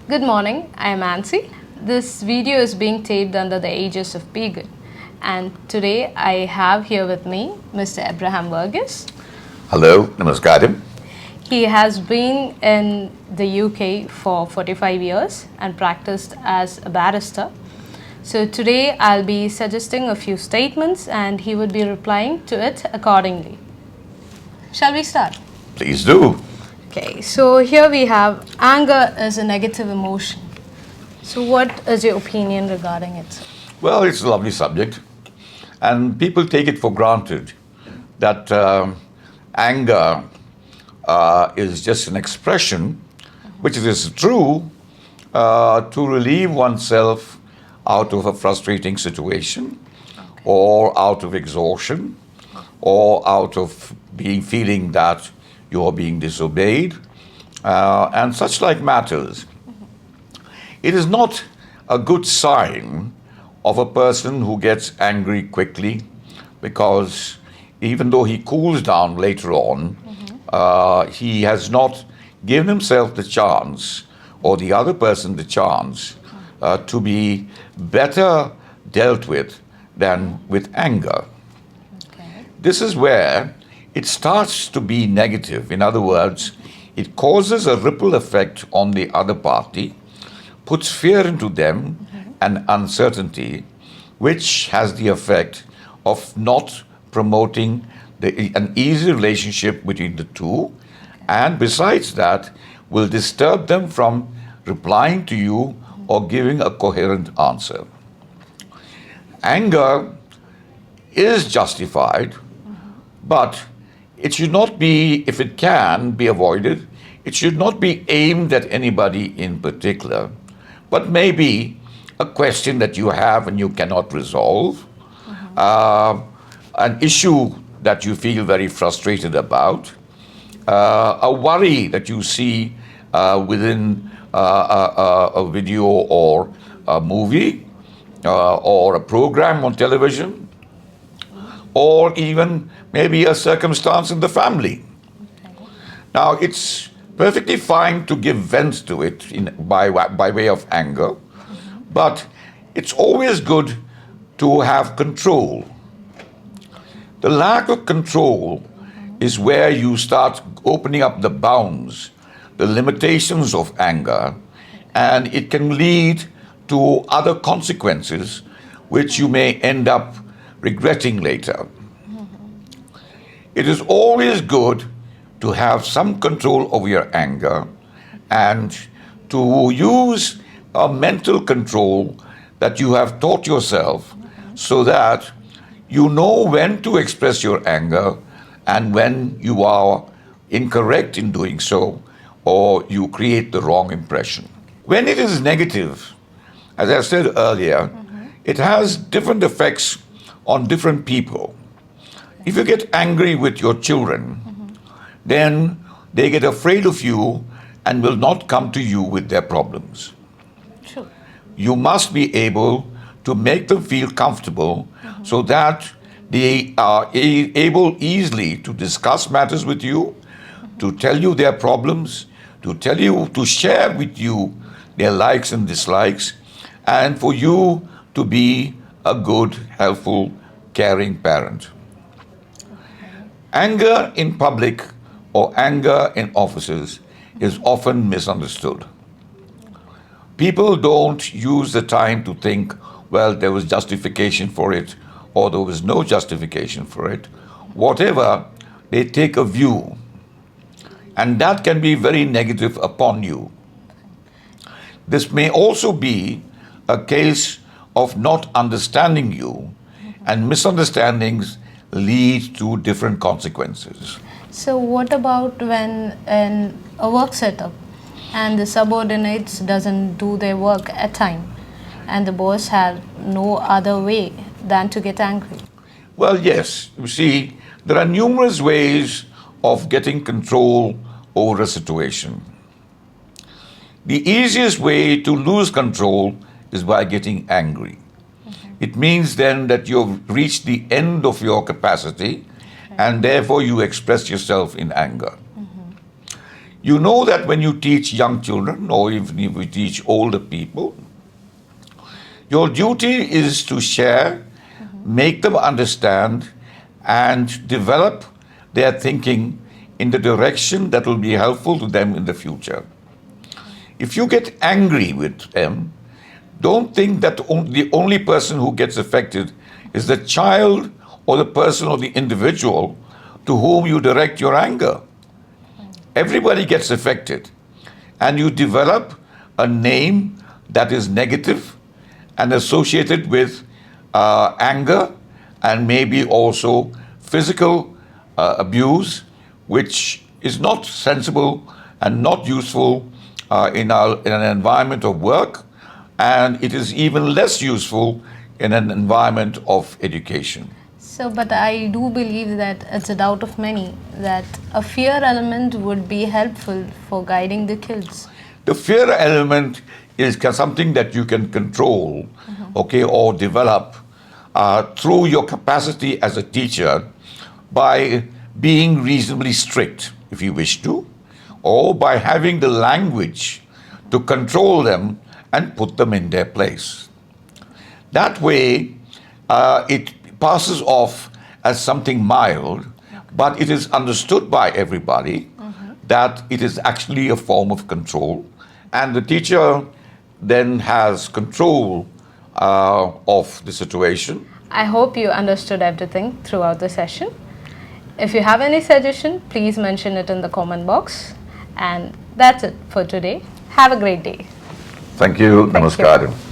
Good morning, I am Nancy. This video is being taped under the aegis of B-Ghud. And today I have here with me Mr. Abraham Burgess. Hello, namaskaram. He has been in the UK for 45 years and practiced as a barrister. So today I'll be suggesting a few statements and he would be replying to it accordingly. Shall we start? Please do. Okay, so here we have anger is a negative emotion. So what is your opinion regarding it? Well, it's a lovely subject, and people take it for granted that anger is just an expression, which is true, to relieve oneself out of a frustrating situation, or out of exhaustion, or out of feeling that you are being disobeyed, and such like matters. It is not a good sign of a person who gets angry quickly, because even though he cools down later on, he has not given himself the chance, or the other person the chance, to be better dealt with than with anger. Okay. This is where it starts to be negative. In other words, it causes a ripple effect on the other party, puts fear into them and uncertainty, which has the effect of not promoting an easy relationship between the two, and besides that, will disturb them from replying to you or giving a coherent answer. Anger is justified, but it should not be, if it can be avoided, it should not be aimed at anybody in particular, but maybe a question that you have and you cannot resolve, an issue that you feel very frustrated about, a worry that you see within a video or a movie or a program on television, or even maybe a circumstance in the family. Now, it's perfectly fine to give vent to it by way of anger, but it's always good to have control. The lack of control is where you start opening up the bounds, the limitations of anger, and it can lead to other consequences which you may end up regretting later. It is always good to have some control over your anger and to use a mental control that you have taught yourself, so that you know when to express your anger and when you are incorrect in doing so, or you create the wrong impression. When it is negative, as I said earlier, it has different effects on different people. If you get angry with your children, then they get afraid of you and will not come to you with their problems. True. You must be able to make them feel comfortable, so that they are able easily to discuss matters with you, to tell you their problems, to share with you their likes and dislikes, and for you to be a good, helpful, caring parent. Anger in public or anger in offices is often misunderstood. People don't use the time to think, well, there was justification for it, or there was no justification for it. Whatever, they take a view, and that can be very negative upon you. This may also be a case of not understanding you, and misunderstandings lead to different consequences. So what about when in a work setup and the subordinates doesn't do their work at time and the boss had no other way than to get angry? Well, yes. You see, there are numerous ways of getting control over a situation. The easiest way to lose control is by getting angry. It means then that you've reached the end of your capacity, and therefore you express yourself in anger. You know that when you teach young children, or even if you teach older people, your duty is to share, make them understand, and develop their thinking in the direction that will be helpful to them in the future. If you get angry with them, don't think that the only person who gets affected is the child or the person or the individual to whom you direct your anger. Everybody gets affected, and you develop a name that is negative and associated with anger and maybe also physical abuse, which is not sensible and not useful in an environment of work, and it is even less useful in an environment of education. So, but I do believe that it's a doubt of many that a fear element would be helpful for guiding the kids. The fear element is something that you can control, okay, or develop through your capacity as a teacher by being reasonably strict, if you wish to, or by having the language to control them and put them in their place. That way, it passes off as something mild, but it is understood by everybody that it is actually a form of control, and the teacher then has control of the situation. I hope you understood everything throughout the session. If you have any suggestion, please mention it in the comment box. And that's it for today. Have a great day. Thank you. Thank you. Namaskaram.